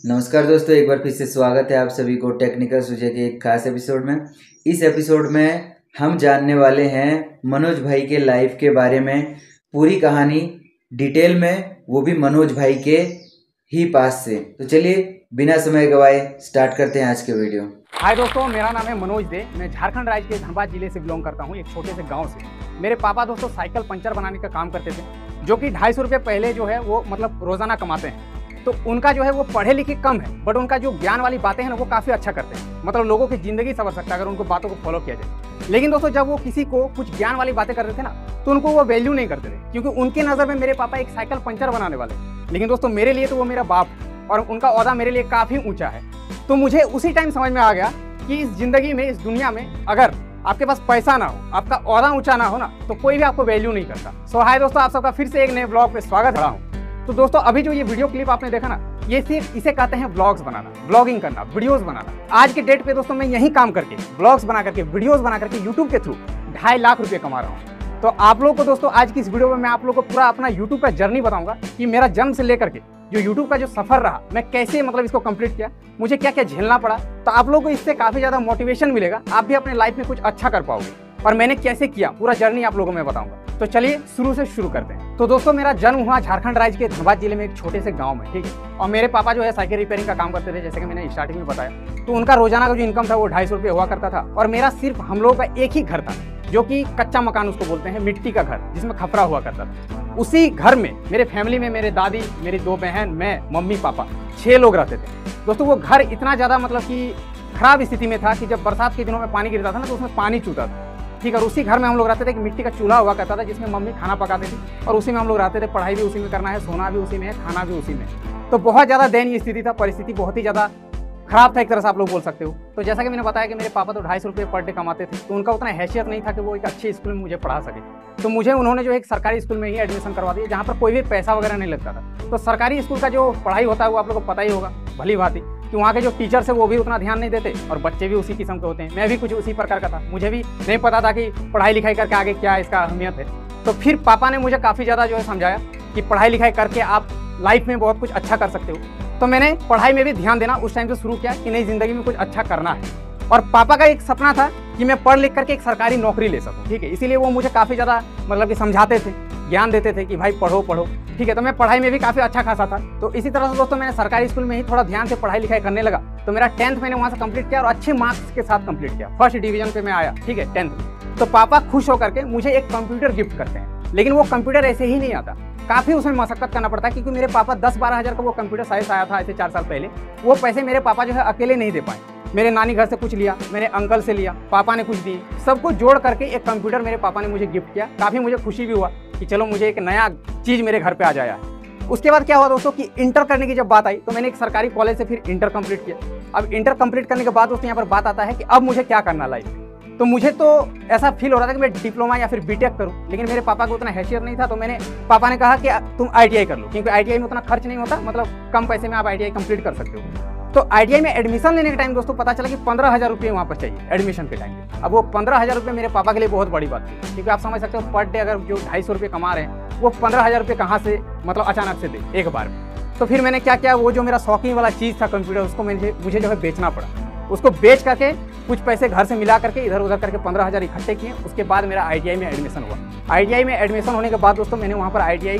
नमस्कार दोस्तों, एक बार फिर से स्वागत है आप सभी को टेक्निकल सुझे के एक खास एपिसोड में। इस एपिसोड में हम जानने वाले हैं मनोज भाई के लाइफ के बारे में, पूरी कहानी डिटेल में, वो भी मनोज भाई के ही पास से। तो चलिए बिना समय गवाए स्टार्ट करते हैं आज के वीडियो। हाय दोस्तों, मेरा नाम है मनोज दे। मैं झारखंड राज्य के धनबाद जिले से बिलोंग करता हूँ, एक छोटे से गांव से। मेरे पापा दोस्तों साइकिल पंचर बनाने का काम करते थे, जो कि 250 रुपये पहले जो है वो मतलब रोजाना कमाते हैं। तो उनका जो है वो पढ़े लिखे कम है, बट उनका जो ज्ञान वाली बातें हैं ना वो काफ़ी अच्छा करते हैं। मतलब लोगों की ज़िंदगी संवर सकता है अगर उनको बातों को फॉलो किया जाए। लेकिन दोस्तों जब वो किसी को कुछ ज्ञान वाली बातें करते थे ना, तो उनको वो वैल्यू नहीं करते थे, क्योंकि उनके नज़र में मेरे पापा एक साइकिल पंचर बनाने वाले। लेकिन दोस्तों मेरे लिए तो वो मेरा बाप है और उनका ओहदा मेरे लिए काफ़ी ऊँचा है। तो मुझे उसी टाइम समझ में आ गया कि इस ज़िंदगी में, इस दुनिया में अगर आपके पास पैसा ना हो, आपका ओहदा ऊंचा ना हो ना, तो कोई भी आपको वैल्यू नहीं करता। सो हाय दोस्तों, आप सबका फिर से एक नए ब्लॉग पे स्वागत रहा हूँ। तो दोस्तों अभी जो ये वीडियो क्लिप आपने देखा ना, ये सिर्फ इसे कहते हैं ब्लॉग्स बनाना, ब्लॉगिंग करना, वीडियोस बनाना। आज के डेट पे दोस्तों मैं यही काम करके, ब्लॉग्स बना करके, वीडियोस बना करके यूट्यूब के थ्रू 2.5 लाख रुपये कमा रहा हूँ। तो आप लोगों को दोस्तों आज की इस वीडियो में मैं आप लोगों को पूरा अपना यूट्यूब का जर्नी बताऊंगा कि मेरा जन्म से लेकर के जो यूट्यूब का जो सफर रहा, मैं कैसे मतलब इसको कंप्लीट किया, मुझे क्या क्या झेलना पड़ा। तो आप लोगों को इससे काफ़ी ज़्यादा मोटिवेशन मिलेगा, आप भी अपने लाइफ में कुछ अच्छा कर पाओगे। और मैंने कैसे किया, पूरा जर्नी आप लोगों को मैं बताऊंगा। तो चलिए शुरू से शुरू करते हैं। तो दोस्तों मेरा जन्म हुआ झारखंड राज्य के धनबाद जिले में एक छोटे से गांव में, ठीक है। और मेरे पापा जो है साइकिल रिपेयरिंग का काम करते थे, जैसे कि मैंने स्टार्टिंग में बताया। तो उनका रोजाना का जो इनकम था वो 250 रुपये हुआ करता था। और मेरा सिर्फ हम लोगों का एक ही घर था, जो कि कच्चा मकान उसको बोलते हैं, मिट्टी का घर, जिसमें खपरा हुआ करता था। उसी घर में मेरे फैमिली में मेरे दादी, मेरी 2 बहन, मैं, मम्मी, पापा, 6 लोग रहते थे। दोस्तों वो घर इतना ज़्यादा मतलब कि खराब स्थिति में था कि जब बरसात के दिनों में पानी गिरता था ना, तो उसमें पानी चूता था, ठीक है। और उसी घर में हम लोग रहते थे कि मिट्टी का चूल्हा हुआ करता था, जिसमें मम्मी खाना पकाती थी और उसी में हम लोग रहते थे। पढ़ाई भी उसी में करना है, सोना भी उसी में है, खाना भी उसी में। तो बहुत ज़्यादा दयनीय स्थिति था, परिस्थिति बहुत ही ज़्यादा खराब था एक तरह से, आप लोग बोल सकते हो। तो जैसा कि मैंने बताया कि मेरे पापा तो 250 रुपये पर डे कमाते थे, तो उनका उतना हैसियत नहीं था कि वो एक अच्छे स्कूल में मुझे पढ़ा सके। तो मुझे उन्होंने जो एक सरकारी स्कूल में ही एडमिशन करवा दिया, जहाँ पर कोई भी पैसा वगैरह नहीं लगता था। तो सरकारी स्कूल का जो पढ़ाई होता है वो आप लोग को पता ही होगा भली भांति, कि वहाँ के जो टीचर्स है वो भी उतना ध्यान नहीं देते और बच्चे भी उसी किस्म के होते हैं। मैं भी कुछ उसी प्रकार का था, मुझे भी नहीं पता था कि पढ़ाई लिखाई करके आगे क्या इसका अहमियत है। तो फिर पापा ने मुझे काफ़ी ज़्यादा जो है समझाया कि पढ़ाई लिखाई करके आप लाइफ में बहुत कुछ अच्छा कर सकते हो। तो मैंने पढ़ाई में भी ध्यान देना उस टाइम से शुरू किया कि नहीं, ज़िंदगी में कुछ अच्छा करना है। और पापा का एक सपना था कि मैं पढ़ लिख करके एक सरकारी नौकरी ले सकूं, ठीक है। इसीलिए वो मुझे काफ़ी ज़्यादा मतलब कि समझाते थे, ज्ञान देते थे कि भाई पढ़ो पढ़ो, ठीक है। तो मैं पढ़ाई में भी काफ़ी अच्छा खासा था। तो इसी तरह से दोस्तों मैंने सरकारी स्कूल में ही थोड़ा ध्यान से पढ़ाई लिखाई करने लगा। तो मेरा 10th मैंने वहाँ से कंप्लीट किया और अच्छे मार्क्स के साथ कंप्लीट किया, फर्स्ट डिवीजन पे मैं आया, ठीक है, 10th में। तो पापा खुश होकर के मुझे एक कंप्यूटर गिफ्ट करते हैं। लेकिन वो कंप्यूटर ऐसे ही नहीं आता, काफ़ी उसमें मशक्कत करना पड़ता है, क्योंकि मेरे पापा 10-12 हज़ार का वो कंप्यूटर साइज आया था ऐसे 4 साल पहले। वो पैसे मेरे पापा जो है अकेले नहीं दे पाए, मेरे नानी घर से कुछ लिया, मेरे अंकल से लिया, पापा ने कुछ दी, सब कुछ जोड़ करके एक कंप्यूटर मेरे पापा ने मुझे गिफ्ट किया। काफ़ी मुझे खुशी भी हुआ कि चलो मुझे एक नया चीज़ मेरे घर पे आ जाया है। उसके बाद क्या हुआ दोस्तों कि इंटर करने की जब बात आई, तो मैंने एक सरकारी कॉलेज से फिर इंटर कंप्लीट किया। अब इंटर कंप्लीट करने के बाद दोस्तों यहाँ पर बात आता है कि अब मुझे क्या करना लाइफ में। तो मुझे तो ऐसा फील हो रहा था कि मैं डिप्लोमा या फिर बीटेक करूं, लेकिन मेरे पापा को उतना हैसियत नहीं था। तो पापा ने कहा कि तुम ITI कर लो, क्योंकि ITI में उतना खर्च नहीं होता, मतलब कम पैसे में आप ITI कंप्लीट कर सकते हो। तो ITI में एडमिशन लेने के टाइम दोस्तों पता चला कि 15,000 रुपये वहाँ पर चाहिए एडमिशन के टाइम पे। अब वो 15,000 रुपये मेरे पापा के लिए बहुत बड़ी बात थी, क्योंकि आप समझ सकते हो पर डे अगर जो 250 रुपये कमा रहे हैं, वो 15,000 रुपये कहाँ से मतलब अचानक से दे एक बार में। तो फिर मैंने क्या किया, वो जो मेरा शौकीन वाला चीज़ था कंप्यूटर, उसको मुझे जो है बेचना पड़ा। उसको बेच करके कुछ पैसे घर से मिला करके इधर उधर करके 15,000 इकट्ठे किए। उसके बाद मेरा ITI में एडमिशन हुआ। ITI में एडमिशन होने के बाद दोस्तों मैंने वहाँ पर ITI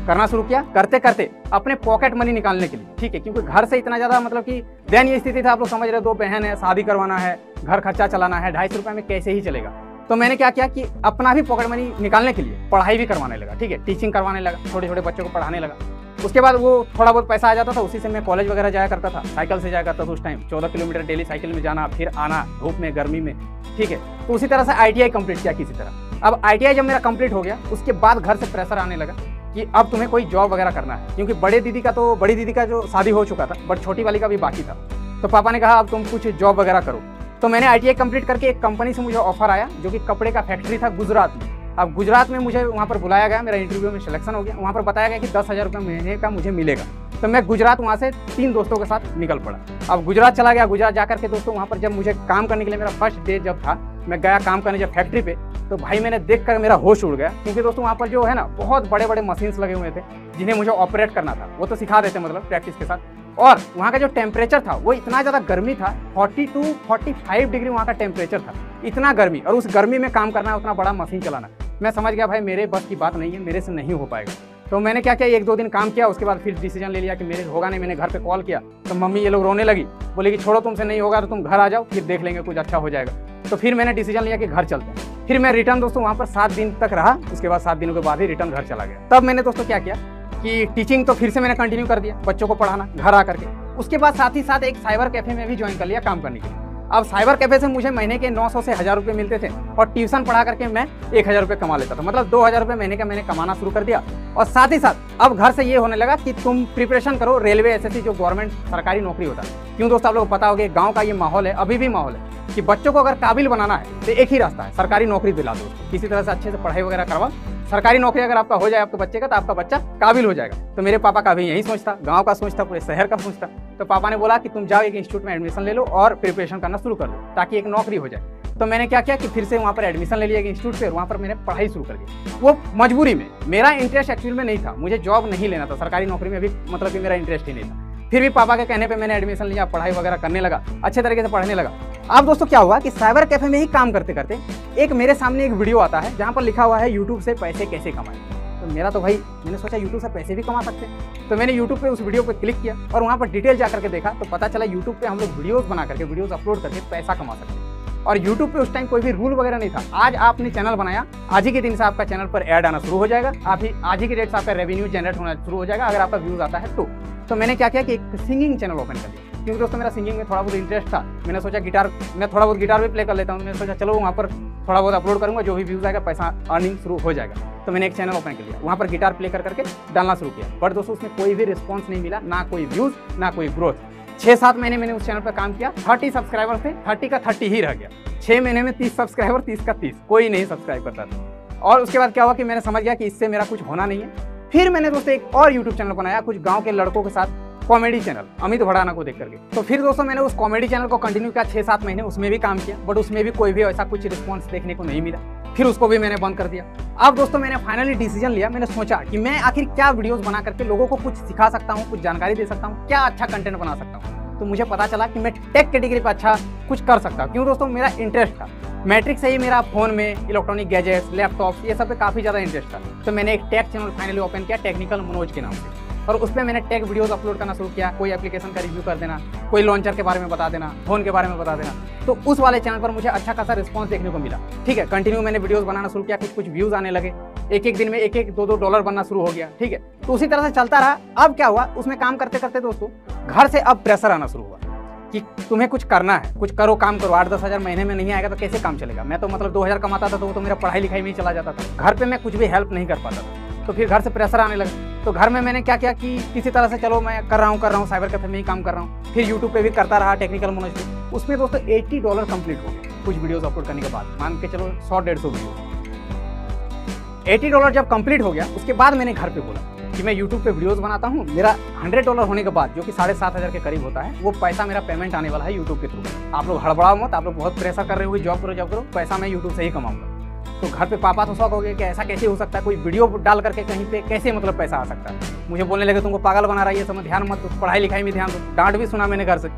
करना शुरू किया, करते करते अपने पॉकेट मनी निकालने के लिए, ठीक है, क्योंकि घर से इतना ज़्यादा मतलब कि दयनीय स्थिति था, आप लोग समझ रहे, 2 बहन है, शादी करवाना है, घर खर्चा चलाना है, 250 रुपये में कैसे ही चलेगा। तो मैंने क्या किया कि अपना भी पॉकेट मनी निकालने के लिए पढ़ाई भी करवाने लगा, ठीक है, टीचिंग करवाने लगा, छोटे छोटे बच्चों को पढ़ाने लगा। उसके बाद वो थोड़ा बहुत पैसा आ जाता था, उसी से मैं कॉलेज वगैरह जाया करता था, साइकिल से जाया करता था। उस टाइम 14 किलोमीटर डेली साइकिल में जाना, फिर आना धूप में, गर्मी में, ठीक है। तो उसी तरह से ITI कंप्लीट किया किसी तरह। अब ITI जब मेरा कंप्लीट हो गया, उसके बाद घर से प्रेशर आने लगा कि अब तुम्हें कोई जॉब वगैरह करना है, क्योंकि बड़ी दीदी का जो शादी हो चुका था, बट छोटी वाली का भी बाकी था। तो पापा ने कहा अब तुम कुछ जॉब वगैरह करो। तो मैंने ITI कंप्लीट करके एक कंपनी से मुझे ऑफर आया, जो कि कपड़े का फैक्ट्री था गुजरात में। अब गुजरात में मुझे वहाँ पर बुलाया गया, मेरा इंटरव्यू में सिलेक्शन हो गया। वहाँ पर बताया गया कि 10,000 रुपये महीने का मुझे मिलेगा। तो मैं गुजरात वहाँ से 3 दोस्तों के साथ निकल पड़ा। अब गुजरात चला गया। गुजरात जाकर के दोस्तों वहाँ पर जब मुझे काम करने के लिए मेरा फर्स्ट डे जब था, मैं गया काम करने जब फैक्ट्री पे, तो भाई मैंने देख कर मेरा होश उड़ गया, क्योंकि दोस्तों वहाँ पर जो है ना बहुत बड़े बड़े मशीन्स लगे हुए थे जिन्हें मुझे ऑपरेट करना था। वो तो सिखा देते मतलब प्रैक्टिस के साथ, और वहाँ का जो टेम्परेचर था वो इतना ज़्यादा गर्मी था, 42 45 डिग्री वहाँ का टेम्परेचर था, इतना गर्मी। और उस गर्मी में काम करना, उतना बड़ा मशीन चलाना, मैं समझ गया भाई मेरे बस की बात नहीं है, मेरे से नहीं हो पाएगा। तो मैंने क्या किया, 1-2 दिन काम किया, उसके बाद फिर डिसीजन ले लिया कि मेरे होगा नहीं। मैंने घर पे कॉल किया तो मम्मी ये लोग रोने लगी, बोले कि छोड़ो तुमसे नहीं होगा तो तुम घर आ जाओ, फिर देख लेंगे, कुछ अच्छा हो जाएगा। तो फिर मैंने डिसीजन लिया कि घर चलते हैं। फिर मैं रिटर्न दोस्तों वहाँ पर 7 दिन तक रहा, उसके बाद 7 दिनों के बाद ही रिटर्न घर चला गया। तब मैंने दोस्तों क्या किया कि टीचिंग तो फिर से मैंने कंटिन्यू कर दिया, बच्चों को पढ़ाना घर आकर के। उसके बाद साथ ही साथ एक साइबर कैफे में भी ज्वाइन कर लिया काम करने के लिए। अब साइबर कैफे से मुझे महीने के 900 से 1000 रुपये मिलते थे और ट्यूशन पढ़ा करके मैं 1000 रुपये कमा लेता था, मतलब 2000 रुपये महीने का मैंने कमाना शुरू कर दिया। और साथ ही साथ अब घर से ये होने लगा कि तुम प्रिपरेशन करो रेलवे एसएससी, जो गवर्नमेंट सरकारी नौकरी होता है। क्यों दोस्तों, आप लोगों को पता होगा गाँव का ये माहौल है, अभी भी माहौल है कि बच्चों को अगर काबिल बनाना है तो एक ही रास्ता है, सरकारी नौकरी दिला दो, किसी तरह से अच्छे से पढ़ाई वगैरह करवा। सरकारी नौकरी अगर आपका हो जाए आपके बच्चे का, तो आपका बच्चा काबिल हो जाएगा। तो मेरे पापा का भी यही सोच था, गांव का सोच था, पूरे शहर का सोच था। तो पापा ने बोला कि तुम जाओ एक इंस्टीट्यूट में एडमिशन ले लो और प्रिपरेशन करना शुरू कर लो ताकि एक नौकरी हो जाए। तो मैंने क्या किया कि फिर से वहाँ पर एडमिशन ले लिया एक इंस्टीट्यूट से, वहाँ पर मैंने पढ़ाई शुरू कर दी। वो मजबूरी में, मेरा इंटरेस्ट एक्चुअल में नहीं था, मुझे जॉब नहीं लेना था, सरकारी नौकरी में भी मतलब कि मेरा इंटरेस्ट ही नहीं था। फिर भी पापा के कहने पे मैंने एडमिशन लिया, पढ़ाई वगैरह करने लगा, अच्छे तरीके से पढ़ने लगा। अब दोस्तों क्या हुआ कि साइबर कैफे में ही काम करते करते एक मेरे सामने एक वीडियो आता है जहाँ पर लिखा हुआ है यूट्यूब से पैसे कैसे कमाएं। तो मेरा तो भाई, मैंने सोचा यूट्यूब से पैसे भी कमा सकते हैं। तो मैंने यूट्यूब पे उस वीडियो पे क्लिक किया और वहाँ पर डिटेल जा करके देखा तो पता चला यूट्यूब पे हम लोग वीडियोस बना करके, वीडियोस अपलोड करके पैसा कमा सकते हैं। और यूट्यूब पे उस टाइम कोई भी रूल वगैरह नहीं था। आज आपने चैनल बनाया, आज ही के दिन से आपका चैनल पर ऐड आना शुरू हो जाएगा, आज ही के डेट से आपका रेवेन्यू जनरेट होना शुरू हो जाएगा अगर आपका व्यूज आता है तो मैंने क्या किया कि एक सिंगिंग चैनल ओपन कर दिया, क्योंकि दोस्तों मेरा सिंगिंग में थोड़ा बहुत इंटरेस्ट था। मैंने सोचा मैं थोड़ा बहुत गिटार भी प्ले कर लेता हूँ। मैंने सोचा चलो वहाँ पर थोड़ा बहुत अपलोड करूँगा, जो भी व्यूज़ आएगा पैसा अर्निंग शुरू हो जाएगा। तो मैंने एक चैनल ओपन कर लिया, वहाँ पर गिटार प्ले करके डालना शुरू किया। बट दोस्तों उसमें कोई भी रिस्पॉन्स नहीं मिला, ना कोई व्यूज़ ना कोई ग्रोथ। 6-7 महीने मैंने उस चैनल पर काम किया, 30 सब्सक्राइबर थे, 30 का 30 ही रह गया। 6 महीने में 30 सब्सक्राइबर, 30 का 30, कोई नहीं सब्सक्राइब करता था। और उसके बाद क्या हुआ कि मैंने समझ गया कि इससे मेरा कुछ होना नहीं है। फिर मैंने दोस्तों एक और यूट्यूब चैनल बनाया, कुछ गाँव के लड़कों के साथ, कॉमेडी चैनल, अमित भड़ाना को देख करके। तो फिर दोस्तों मैंने उस कॉमेडी चैनल को कंटिन्यू किया 6-7 महीने, उसमें भी काम किया, बट उसमें भी कोई भी ऐसा कुछ रिस्पॉन्स देखने को नहीं मिला। फिर उसको भी मैंने बंद कर दिया। अब दोस्तों मैंने फाइनली डिसीजन लिया, मैंने सोचा कि मैं आखिर क्या वीडियोस बना करके लोगों को कुछ सिखा सकता हूँ, कुछ जानकारी दे सकता हूँ, क्या अच्छा कंटेंट बना सकता हूँ। तो मुझे पता चला कि मैं टेक कैटेगरी पर अच्छा कुछ कर सकता हूँ। क्यों दोस्तों, मेरा इंटरेस्ट था, मैट्रिक से ही मेरा फोन में इलेक्ट्रॉनिक गैजेट्स, लैपटॉप, ये सब पे काफ़ी ज़्यादा इंटरेस्ट था। तो मैंने एक टेक चैनल फाइनली ओपन किया, टेक्निकल मनोज के नाम से, और उस पर मैंने टेक वीडियोस अपलोड करना शुरू किया। कोई एप्लीकेशन का रिव्यू कर देना, कोई लॉन्चर के बारे में बता देना, फोन के बारे में बता देना। तो उस वाले चैनल पर मुझे अच्छा खासा रिस्पांस देखने को मिला। ठीक है, कंटिन्यू मैंने वीडियोस बनाना शुरू किया, कुछ व्यूज़ आने लगे, एक दिन में 1-2 डॉलर बनना शुरू हो गया। ठीक है, तो उसी तरह से चलता रहा। अब क्या हुआ, उसमें काम करते करते दोस्तों घर से अब प्रेशर आना शुरू हुआ कि तुम्हें कुछ करना है, कुछ करो, काम करो। 8-10 हज़ार महीने में नहीं आएगा तो कैसे काम चलेगा। मैं तो मतलब 2000 कमाता था, तो वो तो मेरा पढ़ाई लिखाई में ही चला जाता था, घर पे मैं कुछ भी हेल्प नहीं कर पाता था। तो फिर घर से प्रेशर आने लगा। तो घर में मैंने क्या किया कि किसी तरह से चलो मैं कर रहा हूँ, साइबर कैफे में ही काम कर रहा हूँ। फिर यूट्यूब पे भी करता रहा, टेक्निकल मनोज पे। उसमें दोस्तों $80 कंप्लीट हो गया कुछ वीडियोस अपलोड करने के बाद, मान के चलो 100-150 वीडियो। $80 जब कंप्लीट हो गया, उसके बाद मैंने घर पे बोला कि मैं यूट्यूब पे वीडियोस बनाता हूँ, मेरा $100 होने के बाद, जो कि 7,500 के करीब होता है, वो पैसा मेरा पेमेंट आने वाला है यूट्यूब के थ्रू। आप लोग हड़बड़ाओ मत, आप लोग बहुत प्रेशर कर रहे हो, जॉब करो, पैसा मैं यूट्यूब से ही कमाऊंगा। तो घर पे पापा तो शौक हो गया कि ऐसा कैसे हो सकता है, कोई वीडियो डाल करके कहीं पे कैसे मतलब पैसा आ सकता है। मुझे बोलने लगे तुमको पागल बना रहा है, ये सब ध्यान मत दो, पढ़ाई लिखाई में ध्यान दो। डांट भी सुना मैंने घर से।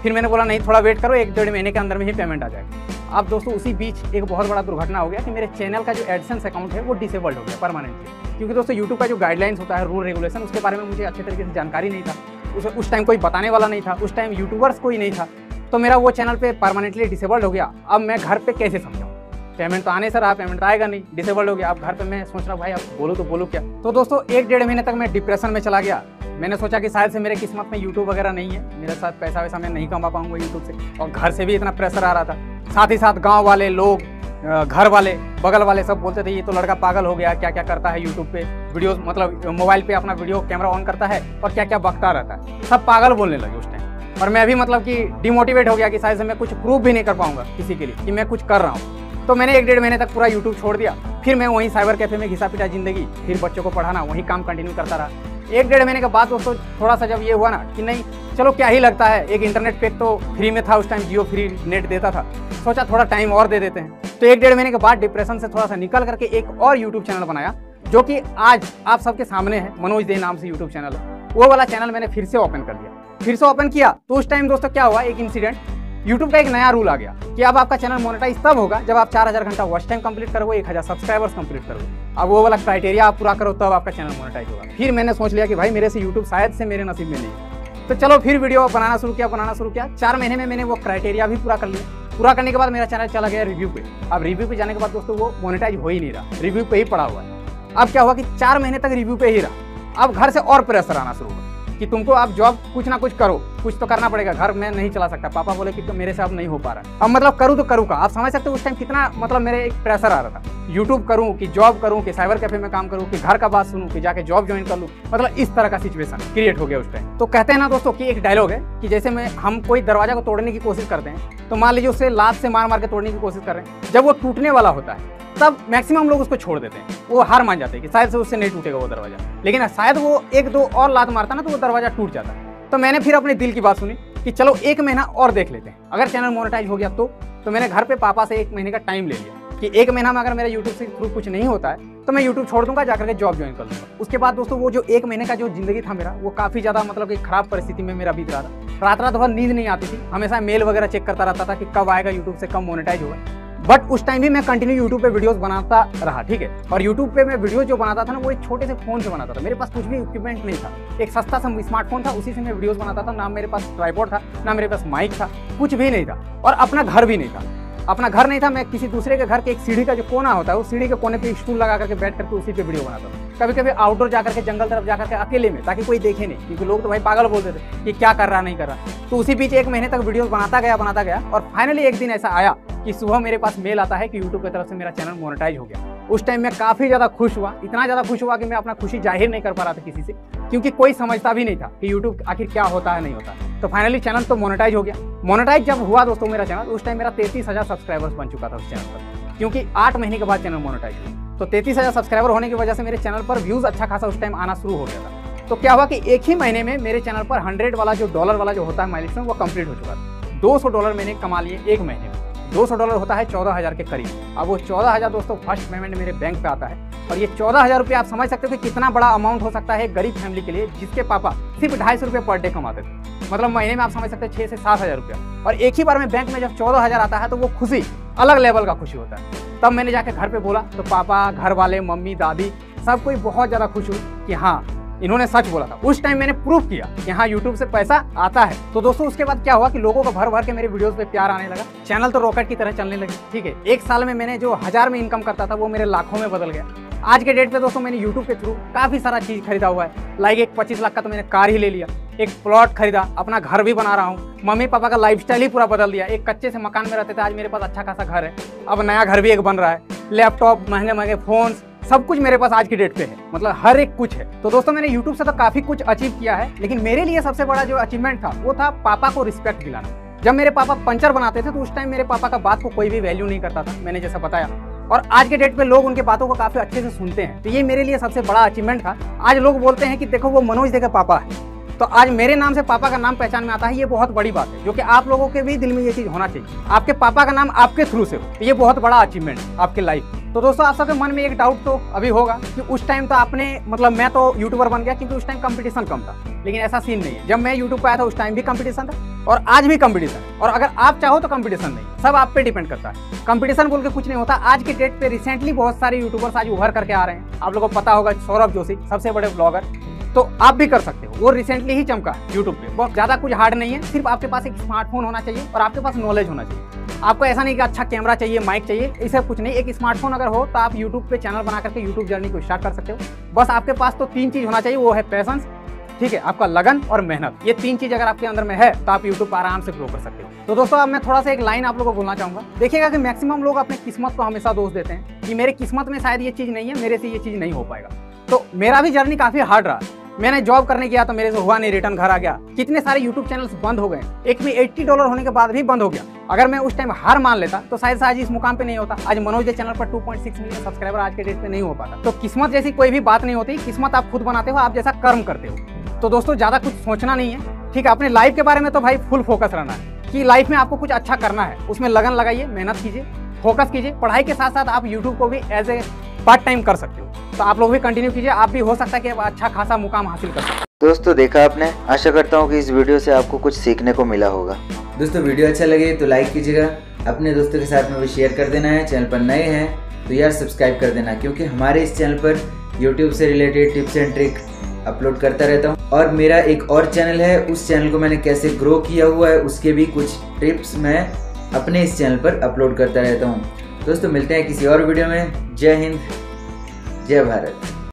फिर मैंने बोला नहीं, थोड़ा वेट करो, 1-1.5 महीने के अंदर में ही पेमेंट आ जाएगा। अब दोस्तों उसी बीच एक बहुत बड़ा दुर्घटना हो गया कि मेरे चैनल का जो एडसेंस अकाउंट है वो डिसेबल्ड हो गया परमानेंटली। क्योंकि दोस्तों यूट्यूब का जो गाइडलाइंस होता है, रूल रेगुलेशन, उसके बारे में मुझे अच्छे तरीके से जानकारी नहीं था। उस टाइम कोई बताने वाला नहीं था, उस टाइम यूट्यूबर्स कोई नहीं था। तो मेरा वो चैनल पे परमानेंटली डिसेबल्ड हो गया। अब मैं घर पे कैसे समझाऊँ, पेमेंट तो आने से रहा, पेमेंट तो आएगा नहीं, डिसेबल्ड हो गया। अब घर पे मैं सोच रहा हूँ भाई अब बोलो तो बोलो क्या। तो दोस्तों 1-1.5 महीने तक मैं डिप्रेशन में चला गया। मैंने सोचा कि शायद से मेरे किस्मत में यूट्यूब वगैरह नहीं है, मेरे साथ पैसा वैसा मैं नहीं कमा पाऊंगा यूट्यूब से, और घर से भी इतना प्रेशर आ रहा था। साथ ही साथ गाँव वाले लोग, घर वाले, बगल वाले सब बोलते थे ये तो लड़का पागल हो गया, क्या क्या करता है यूट्यूब पे वीडियोस, मतलब मोबाइल पे अपना वीडियो कैमरा ऑन करता है और क्या क्या बकता रहता है। सब पागल बोलने लगे उस टाइम। और मैं अभी मतलब कि डिमोटिवेट हो गया कि शायद से मैं कुछ प्रूव भी नहीं कर पाऊंगा किसी के लिए कि मैं कुछ कर रहा हूँ। तो मैंने 1-1.5 महीने तक पूरा यूट्यूब छोड़ दिया। फिर मैं वहीं साइबर कैफे में घिसा पिटा जिंदगी, फिर बच्चों को पढ़ाना, वहीं काम कंटिन्यू करता रहा। 1-1.5 महीने के बाद दोस्तों थोड़ा सा जब ये हुआ ना कि नहीं चलो क्या ही लगता है, एक इंटरनेट पैक तो फ्री में था उस टाइम, जियो फ्री नेट देता था, सोचा थोड़ा टाइम और दे देते हैं। तो 1-1.5 महीने के बाद डिप्रेशन से थोड़ा सा निकल करके एक और यूट्यूब चैनल बनाया, जो कि आज आप सबके सामने है, मनोज दे नाम से यूट्यूब चैनल है। वो वाला चैनल मैंने फिर से ओपन कर दिया। फिर से ओपन किया तो उस टाइम दोस्तों क्या हुआ, एक इंसिडेंट, यूट्यूब का एक नया रूल आ गया कि अब आपका चैनल मोनेटाइज तब होगा जब आप 4000 घंटा वॉच टाइम कंप्लीट करोगे, 1000 सब्सक्राइबर्स कंप्लीट करोगे। अब वो वाला क्राइटेरिया आप पूरा करो तब आपका चैनल मोनेटाइज होगा। फिर मैंने सोच लिया कि भाई मेरे से यूट्यूब शायद से मेरे नसीब में नहीं है, तो चलो फिर वीडियो बनाना शुरू किया। 4 महीने में मैंने वो क्राइटेरिया भी पूरा कर लिया। पूरा करने के बाद मेरा चैनल चला गया रिव्यू पे। अब रिव्यू पे जाने के बाद दोस्तों वो मोनेटाइज हो ही नहीं रहा, रिव्यू पे ही पड़ा हुआ है। अब क्या हुआ कि 4 महीने तक रिव्यू पे ही रहा। अब घर से और प्रेशर आना शुरू हुआ कि तुमको आप जॉब कुछ ना कुछ करो, कुछ तो करना पड़ेगा, घर में नहीं चला सकता। पापा बोले कि तो मेरे से अब नहीं हो पा रहा है। अब मतलब करूँ तो करूँ का, आप समझ सकते हो उस टाइम कितना मतलब मेरे एक प्रेशर आ रहा था। यूट्यूब करूँ कि जॉब करूँ कि साइबर कैफे में काम करूँ कि घर का बात सुनूँ कि जाके जॉब ज्वाइन कर लूँ, मतलब इस तरह का सिचुएशन क्रिएट हो गया उस टाइम। तो कहते हैं ना दोस्तों कि एक डायलॉग है कि जैसे हम कोई दरवाजा को तोड़ने की कोशिश करते हैं तो मान लीजिए उसे लात से मार के तोड़ने की कोशिश कर रहे हैं, जब वो टूटने वाला होता है तब मैक्सिमम लोग उसको छोड़ देते हैं, वो हार मान जाते हैं कि शायद से उससे नहीं टूटेगा वो दरवाजा। लेकिन शायद वो 1-2 और लात मारता ना तो वो दरवाजा टूट जाता है। तो मैंने फिर अपने दिल की बात सुनी कि चलो 1 महीना और देख लेते हैं, अगर चैनल मोनेटाइज हो गया तो मैंने घर पे पापा से 1 महीने का टाइम ले लिया कि 1 महीना में अगर मेरा यूट्यूब से थ्रू कुछ नहीं होता है तो मैं यूट्यूब छोड़ दूंगा, जाकर के जॉब ज्वाइन कर लूंगा। उसके बाद दोस्तों वो जो 1 महीने का जो जिंदगी था मेरा, वो काफ़ी ज़्यादा मतलब कि खराब परिस्थिति में मेरा बीत रहा था। रात भर नींद नहीं आती थी, हमेशा मेल वगैरह चेक करता रहता था कि कब आएगा यूट्यूब से, कब मोनेटाइज होगा। बट उस टाइम भी मैं कंटिन्यू यूट्यूब पे वीडियोस बनाता रहा, ठीक है। और यूट्यूब पे मैं वीडियो जो बनाता था ना वो एक छोटे से फोन से बनाता था, मेरे पास कुछ भी इक्विपमेंट नहीं था, एक सस्ता सा स्मार्टफोन था, उसी से मैं वीडियोस बनाता था। ना मेरे पास ट्राइपॉड था, ना मेरे पास माइक था, कुछ भी नहीं था। और अपना घर भी नहीं था, अपना घर नहीं था। मैं किसी दूसरे के घर के एक सीढ़ी का जो कोना होता है, उस सीढ़ी के कोने पे स्टूल लगा करके बैठ करके उसी पे वीडियो बनाता था। कभी कभी आउटडोर जाकर के जंगल तरफ जाकर के अकेले में, ताकि कोई देखे नहीं, क्योंकि लोग तो भाई पागल बोलते थे कि क्या कर रहा नहीं कर रहा। तो उसी बीच 1 महीने तक वीडियोस बनाता गया और फाइनली एक दिन ऐसा आया कि सुबह मेरे पास मेल आता है कि यूट्यूब की तरफ से मेरा चैनल मोनेटाइज हो गया। उस टाइम मैं काफ़ी ज़्यादा खुश हुआ, इतना ज़्यादा खुश हुआ कि मैं अपना खुशी जाहिर नहीं कर पा रहा था किसी से, क्योंकि कोई समझता भी नहीं था कि यूट्यूब आखिर क्या होता है नहीं होता। तो फाइनली चैनल तो मोनेटाइज हो गया। मोनेटाइज जब हुआ दोस्तों मेरा चैनल, उस टाइम मेरा 33,000 सब्सक्राइबर्स बन चुका था उस चैनल पर, क्योंकि 8 महीने के बाद चैनल मोनेटाइज हुआ। तो 33,000 सब्सक्राइबर होने की वजह से मेरे चैनल पर व्यूज़ अच्छा खासा उस टाइम आना शुरू हो गया था। तो क्या हुआ कि एक ही महीने में मेरे चैनल पर 100 वाला जो डॉलर वाला जो होता है माइलस्टोन, वो कंप्लीट हो चुका था। $200 मैंने कमा लिए 1 महीने में। $200 होता है 14,000 के करीब। अब वो 14,000 दोस्तों फर्स्ट पेमेंट मेरे बैंक पे आता है। और ये 14,000 रुपये आप समझ सकते हो कि कितना बड़ा अमाउंट हो सकता है एक गरीब फैमिली के लिए, जिसके पापा सिर्फ 250 रुपये पर डे कमाते थे। मतलब महीने में आप समझ सकते हो 6 से 7,000 रुपया। और एक ही बार में बैंक में जब 14,000 आता है तो वो खुशी अलग लेवल का खुशी होता है। तब मैंने जाके घर पे बोला तो पापा, घर वाले, मम्मी, दादी, सब कोई बहुत ज़्यादा खुश हुई कि हाँ इन्होंने सच बोला था। उस टाइम मैंने प्रूफ किया कि हाँ यूट्यूब से पैसा आता है। तो दोस्तों उसके बाद क्या हुआ कि लोगों को भर के मेरे वीडियोस पे प्यार आने लगा, चैनल तो रॉकेट की तरह चलने लगी, ठीक है। 1 साल में मैंने जो 1000 में इनकम करता था वो मेरे लाखों में बदल गया। आज के डेट पे दोस्तों मैंने यूट्यूब के थ्रू काफ़ी सारा चीज़ खरीदा हुआ है। लाइक एक 25 लाख का तो मैंने कार ही ले लिया, एक प्लॉट खरीदा, अपना घर भी बना रहा हूँ, मम्मी पापा का लाइफस्टाइल ही पूरा बदल दिया। एक कच्चे से मकान में रहते थे, आज मेरे पास अच्छा खासा घर है, अब नया घर भी एक बन रहा है, लैपटॉप, महंगे फोन्स, सब कुछ मेरे पास आज की डेट पे है, मतलब हर एक कुछ है। तो दोस्तों मैंने यूट्यूब से तो काफ़ी कुछ अचीव किया है, लेकिन मेरे लिए सबसे बड़ा जो अचीवमेंट था वो था पापा को रिस्पेक्ट दिलाना। जब मेरे पापा पंचर बनाते थे तो उस टाइम मेरे पापा का बात को कोई भी वैल्यू नहीं करता था, मैंने जैसा बताया। और आज के डेट पे लोग उनके बातों को काफ़ी अच्छे से सुनते हैं, तो ये मेरे लिए सबसे बड़ा अचीवमेंट था। आज लोग बोलते हैं कि देखो वो मनोज दे का पापा है, तो आज मेरे नाम से पापा का नाम पहचान में आता है, ये बहुत बड़ी बात है, जो कि आप लोगों के भी दिल में ये चीज़ होना चाहिए, आपके पापा का नाम आपके थ्रू से हो, तो ये बहुत बड़ा अचीवमेंट है आपके लाइफ। तो दोस्तों आप सबके मन में एक डाउट तो अभी होगा कि उस टाइम तो आपने मतलब मैं तो यूट्यूबर बन गया क्योंकि उस टाइम कंपटीशन कम था, लेकिन ऐसा सीन नहीं है। जब मैं यूट्यूब पे आया था उस टाइम भी कंपटीशन था और आज भी कंपटीशन, और अगर आप चाहो तो कंपटीशन नहीं, सब आप पे डिपेंड करता है। कंपटीशन बोल के कुछ नहीं होता। आज के डेट पे रिसेंटली बहुत सारे यूट्यूबर्स आज उभर करके आ रहे हैं, आप लोगों को पता होगा सौरभ जोशी सबसे बड़े ब्लॉगर, तो आप भी कर सकते हो। वो रिसेंटली ही चमका यूट्यूब पे, बहुत ज़्यादा कुछ हार्ड नहीं है, सिर्फ आपके पास एक स्मार्टफोन होना चाहिए और आपके पास नॉलेज होना चाहिए। आपको ऐसा नहीं कि अच्छा कैमरा चाहिए, माइक चाहिए, इसे कुछ नहीं, एक स्मार्टफोन अगर हो तो आप यूट्यूब पे चैनल बना करके यूट्यूब जर्नी को स्टार्ट कर सकते हो। बस आपके पास तो 3 चीज़ होना चाहिए, वो है पैशंस, ठीक है, आपका लगन और मेहनत। ये 3 चीज़ अगर आपके अंदर में है तो आप यूट्यूब पर आराम से ग्रो कर सकते हो। तो दोस्तों अब मैं थोड़ा सा एक लाइन आप लोगों को बोलना चाहूँगा। देखिएगा कि मैक्सिमम लोग अपने किस्मत को हमेशा दोष देते हैं कि मेरे किस्मत में शायद ये चीज़ नहीं है, मेरे से ये चीज़ नहीं हो पाएगा। तो मेरा भी जर्नी काफ़ी हार्ड रहा। मैंने जॉब करने किया तो मेरे से हुआ नहीं, रिटर्न घर आ गया। कितने सारे यूट्यूब चैनल्स बंद हो गए, एक में $80 होने के बाद भी बंद हो गया। अगर मैं उस टाइम हार मान लेता तो शायद से आज इस मुकाम पे नहीं होता। आज मनोज दे चैनल पर 2.6 मिलियन सब्सक्राइबर आज के डेट पे नहीं हो पाता। तो किस्मत जैसी कोई भी बात नहीं होती, किस्मत आप खुद बनाते हो, आप जैसा कर्म करते हो। तो दोस्तों ज़्यादा कुछ सोचना नहीं है, ठीक है। अपने लाइफ के बारे में तो भाई फुल फोकस रहना है कि लाइफ में आपको कुछ अच्छा करना है, उसमें लगन लगाइए, मेहनत कीजिए, फोकस कीजिए। पढ़ाई के साथ साथ आप यूट्यूब को भी एज ए पार्ट टाइम कर सकते हो, तो आप लोग भी कंटिन्यू कीजिए, आप भी हो सकता है कि अच्छा खासा मुकाम हासिल कर सकते हो। दोस्तों देखा आपने, आशा करता हूँ कि इस वीडियो से आपको कुछ सीखने को मिला होगा। दोस्तों वीडियो अच्छा लगे तो लाइक कीजिएगा, अपने दोस्तों के साथ में भी शेयर कर देना है। चैनल पर नए हैं तो यार सब्सक्राइब कर देना, क्योंकि हमारे इस चैनल पर YouTube से related tips and trick upload करता रहता हूँ। और मेरा एक और चैनल है, उस चैनल को मैंने कैसे ग्रो किया हुआ है उसके भी कुछ टिप्स मैं अपने इस चैनल पर अपलोड करता रहता हूँ। दोस्तों मिलते हैं किसी और वीडियो में। जय हिंद, जय भारत।